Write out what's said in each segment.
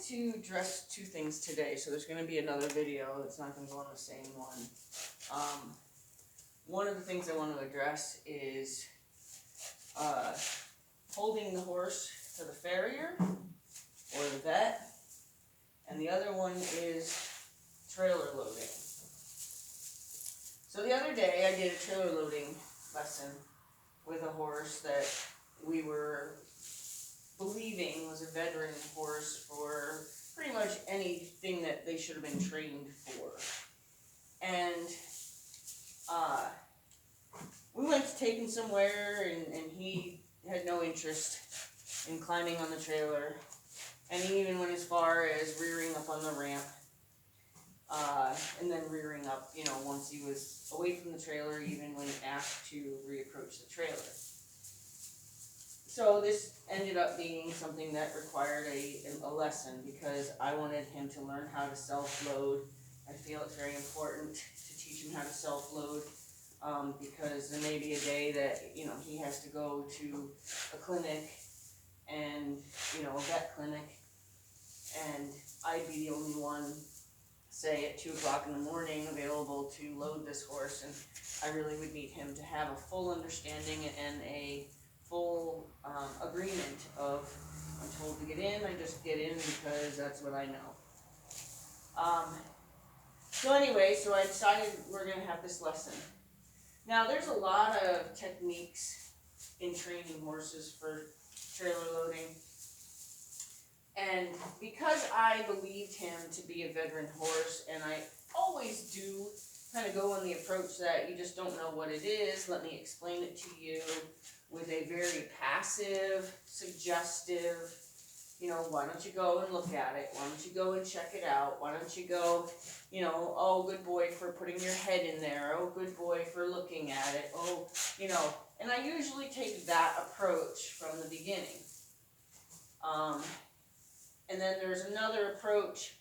to address two things today, so there's going to be another video. It's not going to go on the same one. One of the things I want to address is holding the horse to the farrier or the vet, and the other one is trailer loading. So the other day I did a trailer loading lesson with a horse that we were believing was a veteran horse for pretty much anything that they should have been trained for. And we went to take him somewhere, and he had no interest in climbing on the trailer, and he even went as far as rearing up on the ramp, and then rearing up, once he was away from the trailer, even when asked to reapproach the trailer. So this ended up being something that required a lesson, because I wanted him to learn how to self-load. I feel it's very important to teach him how to self-load, because there may be a day that, he has to go to a clinic and, a vet clinic, and I'd be the only one, say at 2 o'clock in the morning, available to load this horse, and I really would need him to have a full understanding and a full agreement of, I'm told to get in, I just get in because that's what I know. So anyway, so I decided we're going to have this lesson. Now there's a lot of techniques in training horses for trailer loading, and because I believed him to be a veteran horse, and I always do kind of go on the approach that you just don't know what it is, let me explain it to you with a very passive, suggestive, why don't you go and look at it? Why don't you go and check it out? Why don't you go, oh, good boy for putting your head in there. Oh, good boy for looking at it. Oh, and I usually take that approach from the beginning. And then there's another approach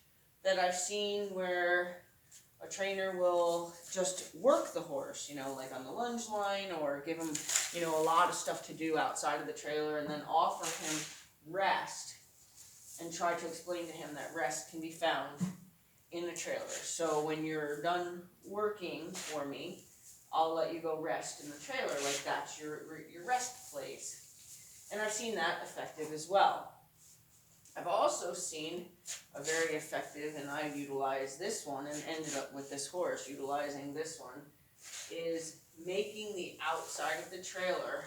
that I've seen where a trainer will just work the horse, like on the lunge line, or give him, a lot of stuff to do outside of the trailer, and then offer him rest and try to explain to him that rest can be found in the trailer. So when you're done working for me, I'll let you go rest in the trailer, like that's your rest place. And I've seen that effective as well. I've also seen a very effective, and I've utilized this one and ended up with this horse utilizing this one, is making the outside of the trailer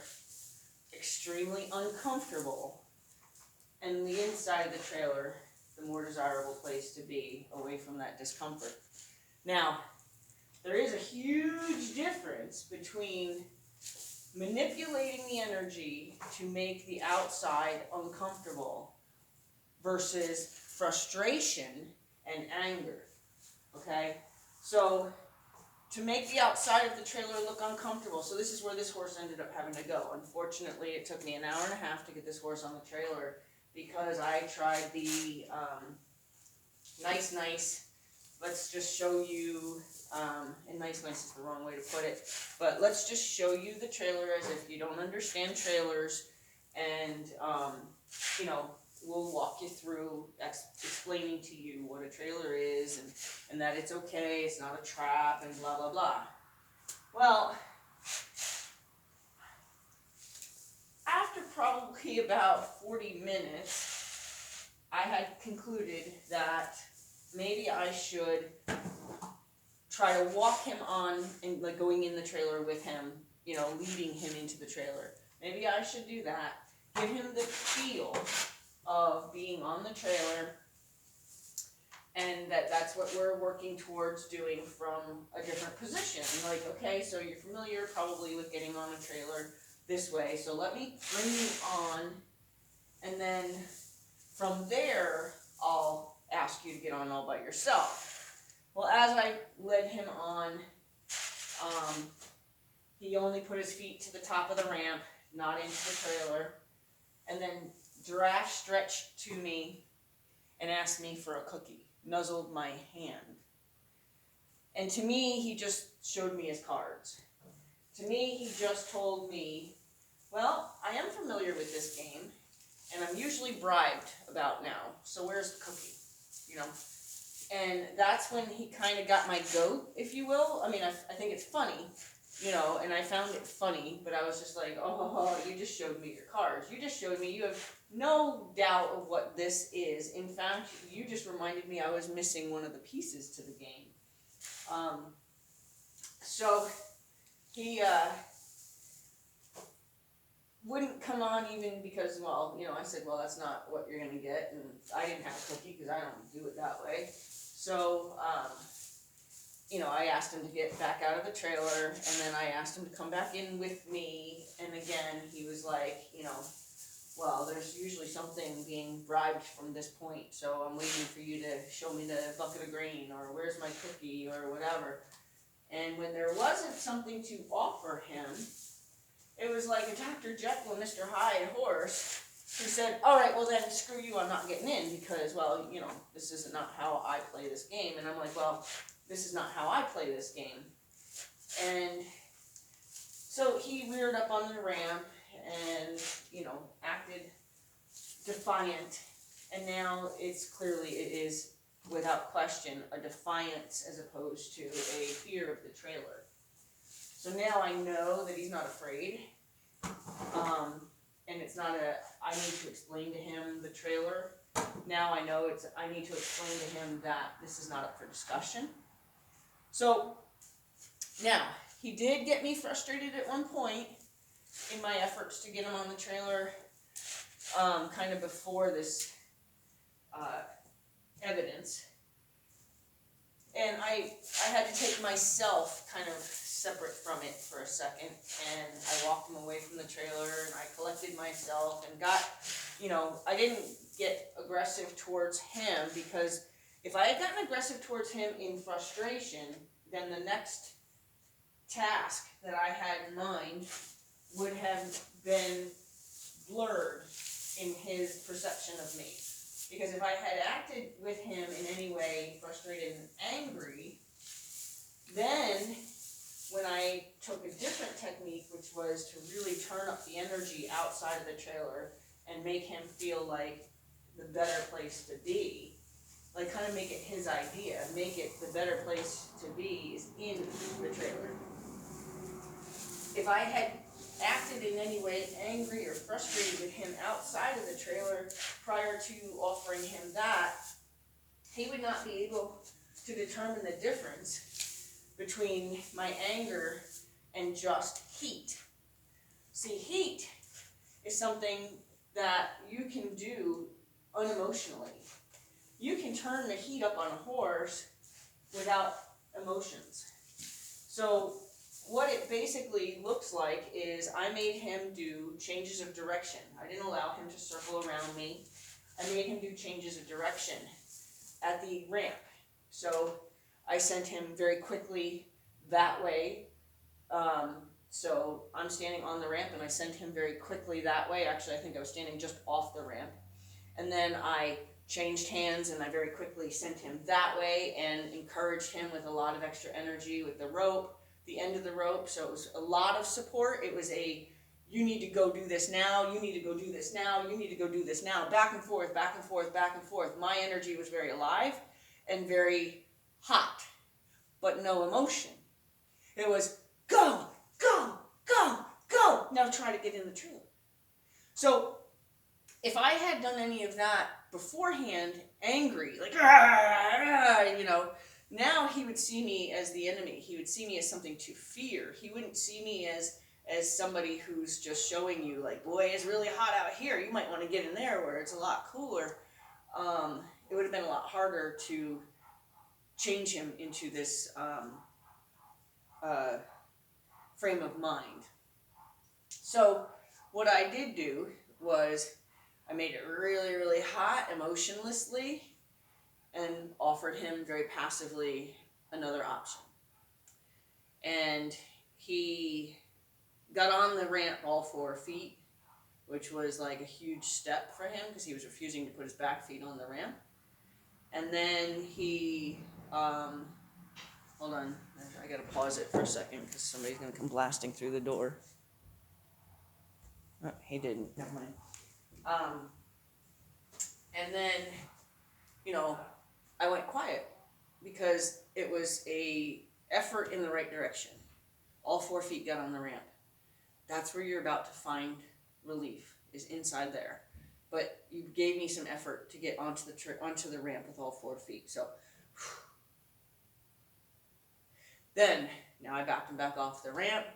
extremely uncomfortable, and the inside of the trailer the more desirable place to be, away from that discomfort. Now, there is a huge difference between manipulating the energy to make the outside uncomfortable versus frustration and anger, okay? So, to make the outside of the trailer look uncomfortable, so this is where this horse ended up having to go. Unfortunately, it took me an hour and a half to get this horse on the trailer, because I tried the nice, let's just show you, and nice is the wrong way to put it, but let's just show you the trailer as if you don't understand trailers, and, we'll walk you through explaining to you what a trailer is, and that it's okay, it's not a trap, and blah, blah, blah. Well, after probably about 40 minutes, I had concluded that maybe I should try to walk him on, and like going in the trailer with him, leading him into the trailer. Maybe I should do that, give him the feel of being on the trailer, and that's what we're working towards doing from a different position. Like, okay, so you're familiar probably with getting on a trailer this way, so let me bring you on, and then from there, I'll ask you to get on all by yourself. Well, as I led him on, he only put his feet to the top of the ramp, not into the trailer, and then giraffe stretched to me and asked me for a cookie, nuzzled my hand. And to me, he just showed me his cards. To me, he just told me, well, I am familiar with this game, and I'm usually bribed about now. So where's the cookie? You know? And that's when he kind of got my goat, if you will. I mean, I think it's funny, you know, and I found it funny, but I was just like, oh, you just showed me your cards. You just showed me you have no doubt of what this is. In fact, you just reminded me I was missing one of the pieces to the game. So he wouldn't come on even because, well, you know, I said, well, that's not what you're going to get. And I didn't have a cookie because I don't do it that way. So, you know, I asked him to get back out of the trailer, and then I asked him to come back in with me, and again, he was like, you know, well, there's usually something being bribed from this point, so I'm waiting for you to show me the bucket of grain, or where's my cookie, or whatever. And when there wasn't something to offer him, it was like a Dr. Jekyll and Mr. Hyde horse who said, all right, well then, screw you, I'm not getting in, because, well, you know, this is not how I play this game. And I'm like, well, this is not how I play this game. And so he reared up on the ramp and, you know, acted defiant. And now it is, without question, a defiance as opposed to a fear of the trailer. So now I know that he's not afraid. And it's not I need to explain to him the trailer. Now I know I need to explain to him that this is not up for discussion. So, now, he did get me frustrated at one point in my efforts to get him on the trailer, kind of before this evidence. And I had to take myself kind of separate from it for a second, and I walked him away from the trailer, and I collected myself and got, you know, I didn't get aggressive towards him, because if I had gotten aggressive towards him in frustration, then the next task that I had in mind would have been blurred in his perception of me. Because if I had acted with him in any way frustrated and angry, then when I took a different technique, which was to really turn up the energy outside of the trailer and make him feel like the better place to be, like kind of make it his idea, make it the better place to be is in the trailer. If I had acted in any way angry or frustrated with him outside of the trailer prior to offering him that, he would not be able to determine the difference between my anger and just heat. See, heat is something that you can do unemotionally. You can turn the heat up on a horse without emotions. So what it basically looks like is I made him do changes of direction. I didn't allow him to circle around me. I made him do changes of direction at the ramp. So I sent him very quickly that way. So I'm standing on the ramp and I sent him very quickly that way. Actually, I think I was standing just off the ramp. And then I changed hands and I very quickly sent him that way and encouraged him with a lot of extra energy with the rope, the end of the rope. So it was a lot of support. It was you need to go do this now, you need to go do this now, you need to go do this now, back and forth, back and forth, back and forth. My energy was very alive and very hot, but no emotion. It was go, go, go, go. Now try to get in the trailer. So if I had done any of that beforehand, angry, like, you know, now he would see me as the enemy. He would see me as something to fear. He wouldn't see me as somebody who's just showing you, like, boy, it's really hot out here. You might want to get in there where it's a lot cooler. It would have been a lot harder to change him into this frame of mind. So what I did do was I made it really, really hot, emotionlessly, and offered him very passively another option. And he got on the ramp all 4 feet, which was like a huge step for him because he was refusing to put his back feet on the ramp. And then he, hold on, I gotta pause it for a second because somebody's gonna come blasting through the door. Oh, he didn't, never mind. And then, you know, I went quiet because it was a effort in the right direction. All 4 feet got on the ramp. That's where you're about to find relief, is inside there. But you gave me some effort to get onto the ramp with all 4 feet. So then, now I backed him back off the ramp.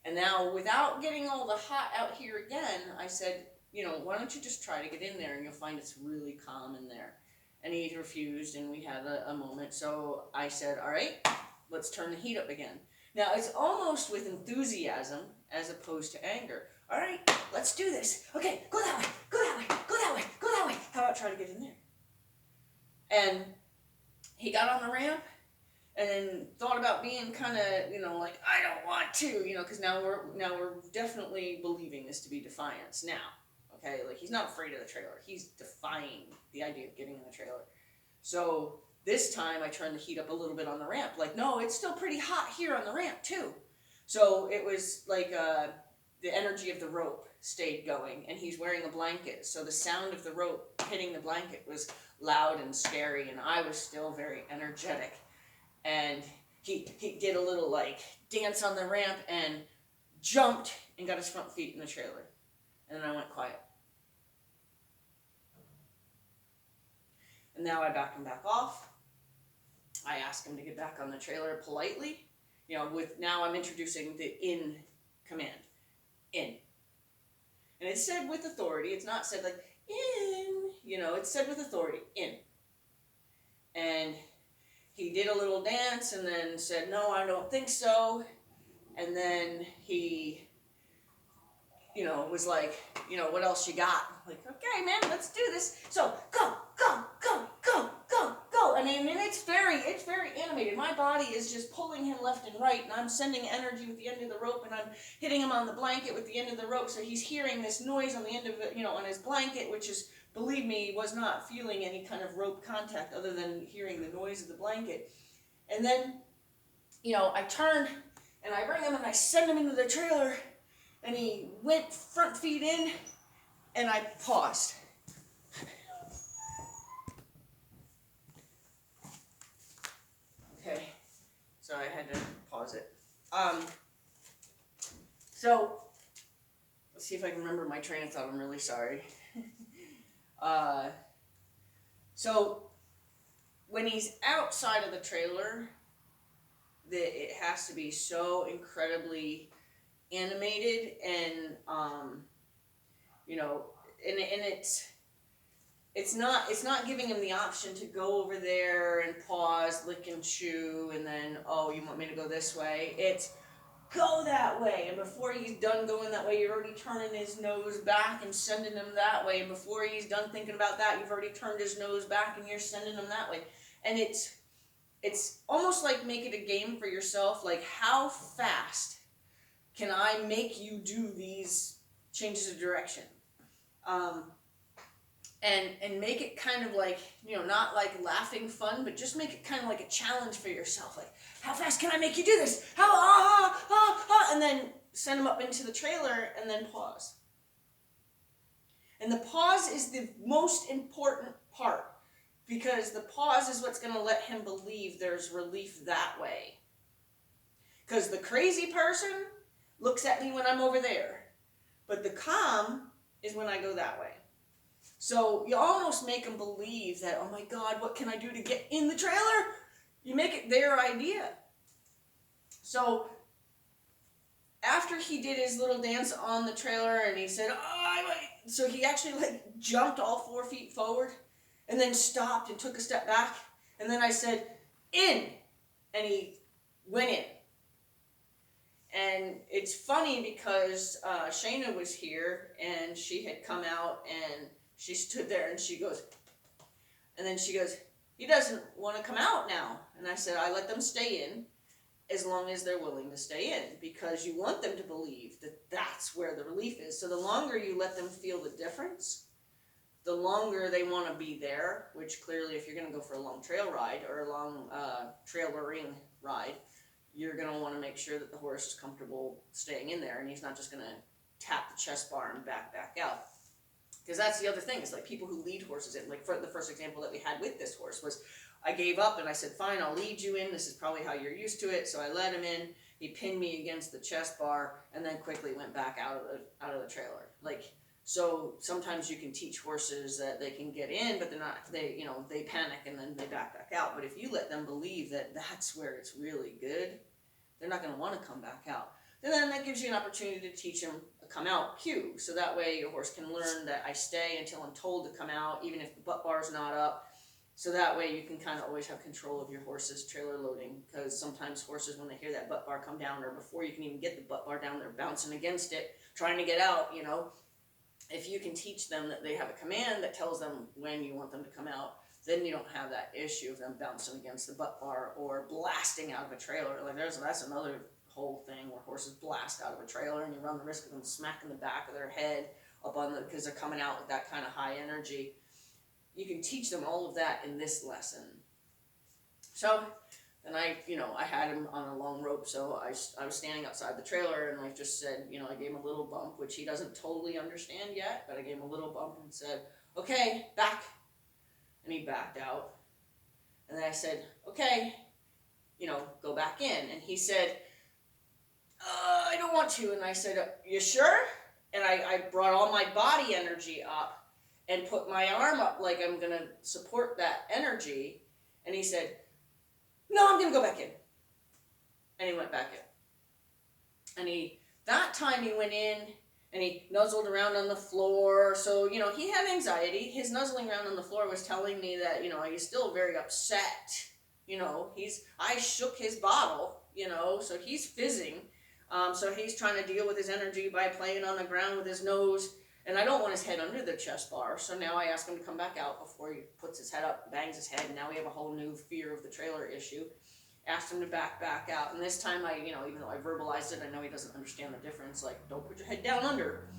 And now, without getting all the hot out here again, I said, you know, why don't you just try to get in there and you'll find it's really calm in there. And he refused, and we had a moment. So I said, all right, let's turn the heat up again. Now, it's almost with enthusiasm as opposed to anger. All right, let's do this. Okay, go that way, go that way, go that way, go that way. How about try to get in there? And he got on the ramp and then thought about being kind of, you know, like, I don't want to, you know, because now we're definitely believing this to be defiance now. Okay, like, he's not afraid of the trailer. He's defying the idea of getting in the trailer. So this time I turned the heat up a little bit on the ramp. Like, no, it's still pretty hot here on the ramp too. So it was like the energy of the rope stayed going, and he's wearing a blanket. So the sound of the rope hitting the blanket was loud and scary, and I was still very energetic. And he did a little like dance on the ramp and jumped and got his front feet in the trailer. And then I went quiet. And now I back him back off. I ask him to get back on the trailer politely. You know, now I'm introducing the in command. In. And it's said with authority. It's not said like, in. You know, it's said with authority. In. And he did a little dance and then said, no, I don't think so. And then he, you know, was like, you know, what else you got? Like, okay, man, let's do this. So go, go, go, go, go, go. I mean, it's very animated. My body is just pulling him left and right, and I'm sending energy with the end of the rope, and I'm hitting him on the blanket with the end of the rope. So he's hearing this noise on the end of it, you know, on his blanket, which is, believe me, was not feeling any kind of rope contact other than hearing the noise of the blanket. And then, you know, I turn and I bring him and I send him into the trailer, and he went front feet in, and I paused. Okay, so I had to pause it. So let's see if I can remember my train of thought. I'm really sorry. So when he's outside of the trailer, it has to be so incredibly animated and you know, and it's not giving him the option to go over there and pause, lick and chew, and then, oh, you want me to go this way? It's go that way, and before he's done going that way, you're already turning his nose back and sending him that way, and before he's done thinking about that, you've already turned his nose back and you're sending him that way. And it's almost like make it a game for yourself, like how fast can I make you do these changes of direction? And make it kind of like, you know, not like laughing fun, but just make it kind of like a challenge for yourself. Like, how fast can I make you do this? And then send them up into the trailer and then pause. And the pause is the most important part, because the pause is what's going to let him believe there's relief that way. Because the crazy person looks at me when I'm over there, but the calm is when I go that way. So you almost make them believe that, oh my God, what can I do to get in the trailer? You make it their idea. So after he did his little dance on the trailer and he said, so he actually like jumped all 4 feet forward and then stopped and took a step back. And then I said, in, and he went in. And it's funny because Shayna was here and she had come out and she stood there and she goes, he doesn't want to come out now. And I said, I let them stay in as long as they're willing to stay in, because you want them to believe that that's where the relief is. So the longer you let them feel the difference, the longer they want to be there, which clearly if you're going to go for a long trail ride or a long trailering ride, you're going to want to make sure that the horse is comfortable staying in there and he's not just going to tap the chest bar and back out. Because that's the other thing, is like people who lead horses in, like for the first example that we had with this horse was, I gave up and I said, fine, I'll lead you in. This is probably how you're used to it. So I led him in. He pinned me against the chest bar and then quickly went back out of the trailer. Like, so sometimes you can teach horses that they can get in, but they're not, they panic and then they back out. But if you let them believe that that's where it's really good, they're not going to want to come back out. And then that gives you an opportunity to teach them a come out cue. So that way your horse can learn that I stay until I'm told to come out, even if the butt bar is not up. So that way you can kind of always have control of your horse's trailer loading, because sometimes horses, when they hear that butt bar come down, or before you can even get the butt bar down, they're bouncing against it, trying to get out, If you can teach them that they have a command that tells them when you want them to come out, then you don't have that issue of them bouncing against the butt bar or blasting out of a trailer. Like that's another whole thing where horses blast out of a trailer and you run the risk of them smacking the back of their head because they're coming out with that kind of high energy. You can teach them all of that in this lesson. So then I had him on a long rope, so I was standing outside the trailer and I just said, I gave him a little bump, which he doesn't totally understand yet, but I gave him a little bump and said, okay, back. And he backed out. And then I said, okay, go back in. And he said, I don't want to. And I said, you sure? And I brought all my body energy up and put my arm up like I'm going to support that energy. And he said, no, I'm going to go back in. And he went back in. And that time he went in and he nuzzled around on the floor. So, he had anxiety. His nuzzling around on the floor was telling me that, he's still very upset. I shook his bottle, so he's fizzing. So he's trying to deal with his energy by playing on the ground with his nose. And I don't want his head under the chest bar, so now I ask him to come back out before he puts his head up, bangs his head, and now we have a whole new fear of the trailer issue. Asked him to back out, and this time even though I verbalized it, I know he doesn't understand the difference, like, don't put your head down under.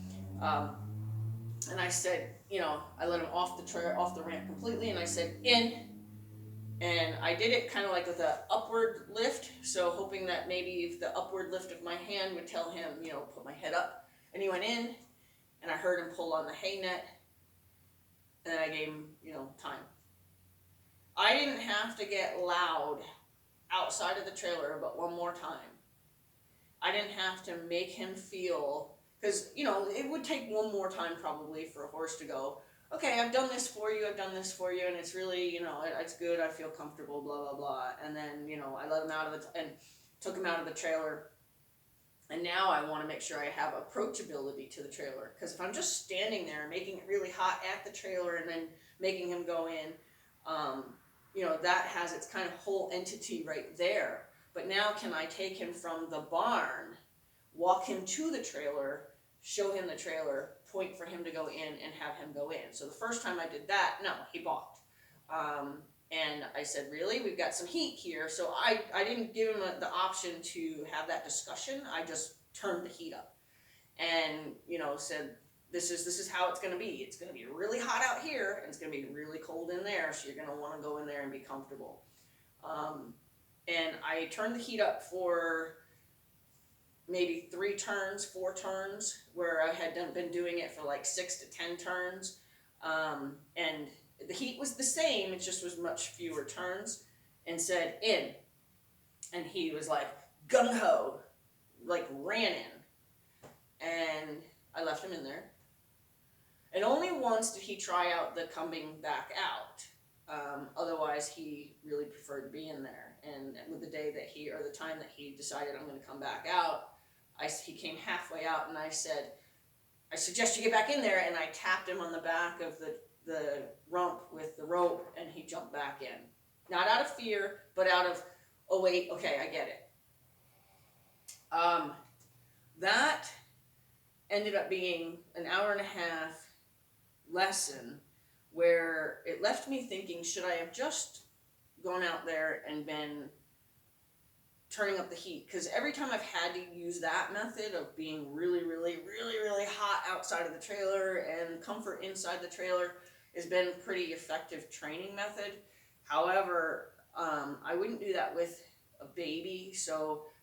And I said, I let him off the ramp completely, and I said, in. And I did it kind of like with an upward lift, so hoping that maybe if the upward lift of my hand would tell him, put my head up. And he went in. And I heard him pull on the hay net, and then I gave him, time. I didn't have to get loud outside of the trailer but one more time. I didn't have to make him feel, because, it would take one more time probably for a horse to go, okay, I've done this for you, and it's really, it's good, I feel comfortable, blah, blah, blah. And then, I let him out of and took him out of the trailer. And now I want to make sure I have approachability to the trailer. Because if I'm just standing there making it really hot at the trailer and then making him go in, that has its kind of whole entity right there. But now can I take him from the barn, walk him to the trailer, show him the trailer, point for him to go in, and have him go in. So the first time I did that, no, he balked. And I said, really? We've got some heat here. So I didn't give him the option to have that discussion. I just turned the heat up and, said, this is how it's going to be. It's going to be really hot out here and it's going to be really cold in there. So you're going to want to go in there and be comfortable. And I turned the heat up for maybe 4 turns, where I had been doing it for like 6 to 10 turns. And the heat was the same, it just was much fewer turns, and said, in. And he was like, gung-ho, like ran in. And I left him in there. And only once did he try out the coming back out. Otherwise, he really preferred to be in there. And with the time that he decided I'm going to come back out, he came halfway out, and I said, I suggest you get back in there, and I tapped him on the back of the rump with the rope, and he jumped back in. Not out of fear, but out of, oh wait, okay, I get it. That ended up being an 1.5 hour lesson where it left me thinking, should I have just gone out there and been turning up the heat? Because every time I've had to use that method of being really, really, really, really hot outside of the trailer and comfort inside the trailer has been a pretty effective training method. However, I wouldn't do that with a baby.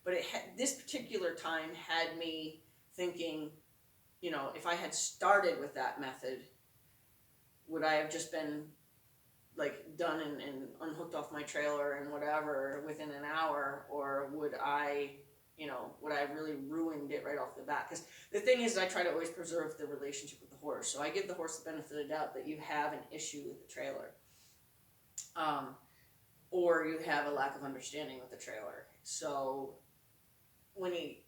But this particular time had me thinking, if I had started with that method, would I have just been like done and unhooked off my trailer and whatever within an hour, or would I, would I have really ruined it right off the bat? Because the thing is, I try to always preserve the relationship with the horse. So I give the horse the benefit of the doubt that you have an issue with the trailer, or you have a lack of understanding with the trailer. So when he,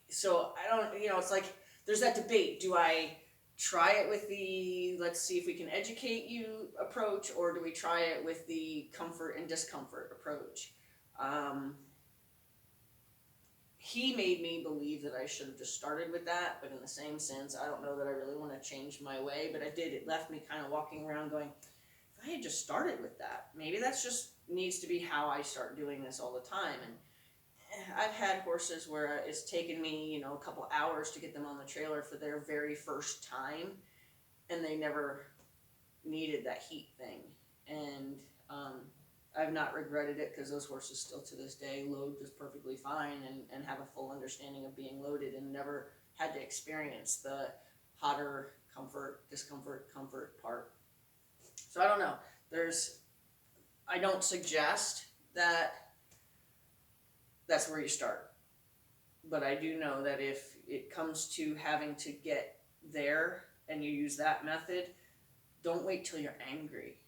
so I don't, it's like there's that debate. Do I try it with the let's see if we can educate you approach, or do we try it with the comfort and discomfort approach? He made me believe that I should have just started with that, but in the same sense, I don't know that I really want to change my way, but I did. It left me kind of walking around going, if I had just started with that, maybe that's just needs to be how I start doing this all the time. And I've had horses where it's taken me, a couple hours to get them on the trailer for their very first time, and they never needed that heat thing. And I've not regretted it, because those horses still to this day load just perfectly fine and have a full understanding of being loaded, and never had to experience the hotter comfort, discomfort, comfort part. So I don't know. I don't suggest that that's where you start. But I do know that if it comes to having to get there and you use that method, don't wait till you're angry.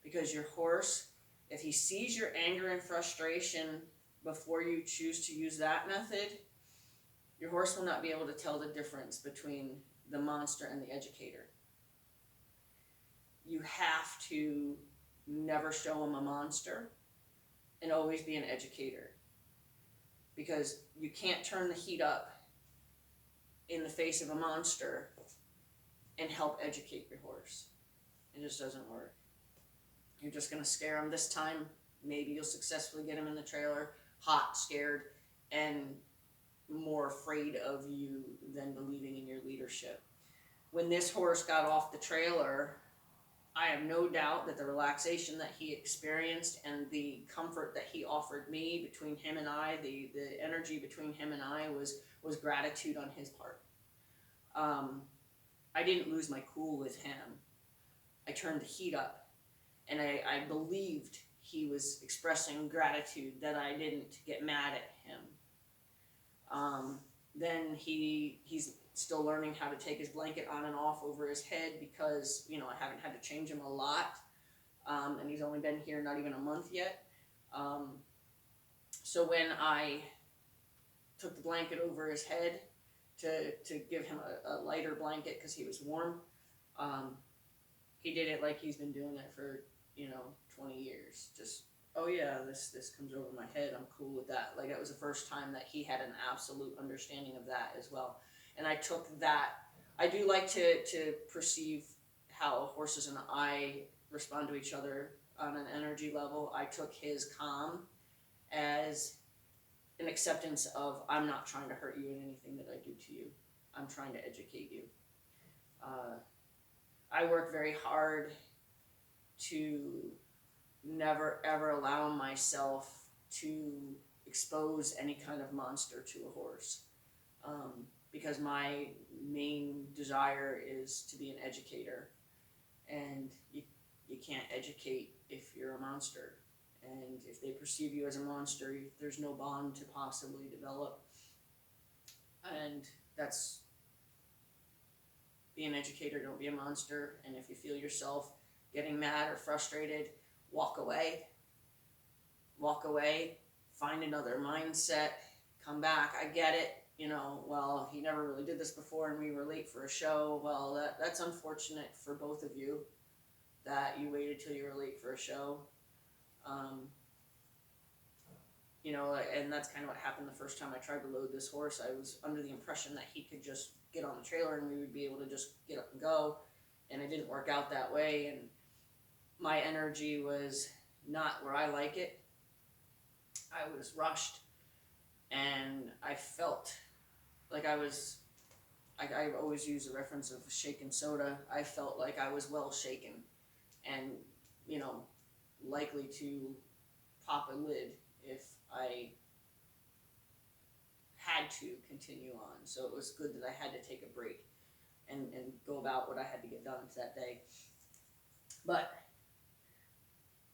Because your horse, if he sees your anger and frustration before you choose to use that method, your horse will not be able to tell the difference between the monster and the educator. You have to never show him a monster and always be an educator. Because you can't turn the heat up in the face of a monster and help educate your horse. It just doesn't work. You're just going to scare him this time. Maybe you'll successfully get him in the trailer, hot, scared, and more afraid of you than believing in your leadership. When this horse got off the trailer, I have no doubt that the relaxation that he experienced and the comfort that he offered me, between him and I, the energy between him and I was gratitude on his part. I didn't lose my cool with him. I turned the heat up, and I believed he was expressing gratitude that I didn't get mad at him. Then he's still learning how to take his blanket on and off over his head, because I haven't had to change him a lot, and he's only been here not even a month yet. So when I took the blanket over his head to give him a lighter blanket because he was warm, he did it like he's been doing it for 20 years. Just, oh yeah, this comes over my head, I'm cool with that. Like, it was the first time that he had an absolute understanding of that as well. And I took that. I do like to perceive how horses and I respond to each other on an energy level. I took his calm as an acceptance of, I'm not trying to hurt you in anything that I do to you. I'm trying to educate you. I work very hard to never ever allow myself to expose any kind of monster to a horse. Because my main desire is to be an educator, and you can't educate if you're a monster, and if they perceive you as a monster, there's no bond to possibly develop. And that's, be an educator, don't be a monster. And if you feel yourself getting mad or frustrated, walk away, find another mindset, come back. I get it. Well, he never really did this before and we were late for a show. Well, that's unfortunate for both of you that you waited till you were late for a show. And that's kind of what happened the first time I tried to load this horse. I was under the impression that he could just get on the trailer and we would be able to just get up and go. And it didn't work out that way. And my energy was not where I like it. I was rushed, and I felt like I always use the reference of shaken soda. I felt like I was well shaken and, likely to pop a lid if I had to continue on. So it was good that I had to take a break and go about what I had to get done that day. But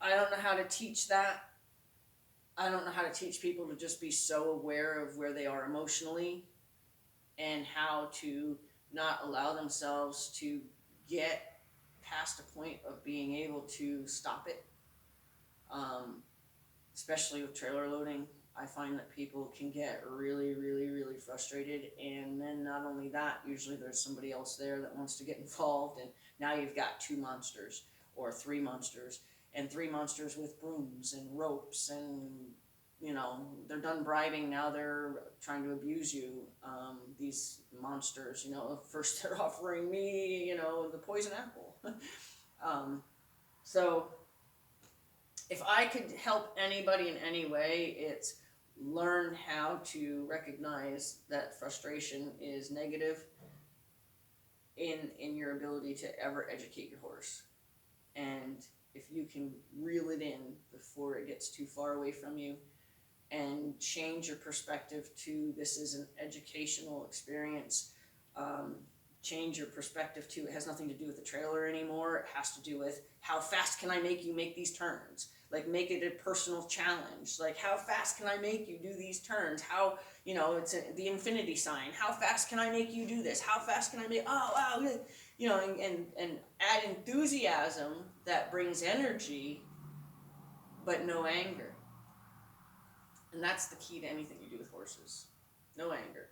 I don't know how to teach that. I don't know how to teach people to just be so aware of where they are emotionally and how to not allow themselves to get past a point of being able to stop it. Um, Especially with trailer loading, I find that people can get really, really, really frustrated. And then not only that, usually there's somebody else there that wants to get involved. And now you've got two monsters or three monsters, and three monsters with brooms and ropes. And, they're done bribing. Now they're trying to abuse you. These monsters, first they're offering me, the poison apple. So if I could help anybody in any way, it's learn how to recognize that frustration is negative in your ability to ever educate your horse. And if you can reel it in before it gets too far away from you and change your perspective to this is an educational experience, change your perspective to it has nothing to do with the trailer anymore. It has to do with how fast can I make you make these turns? Like, make it a personal challenge. Like, how fast can I make you do these turns? How, it's the infinity sign. How fast can I make you do this? How fast can I make, oh, wow, and add enthusiasm that brings energy, but no anger. And that's the key to anything you do with horses. No anger.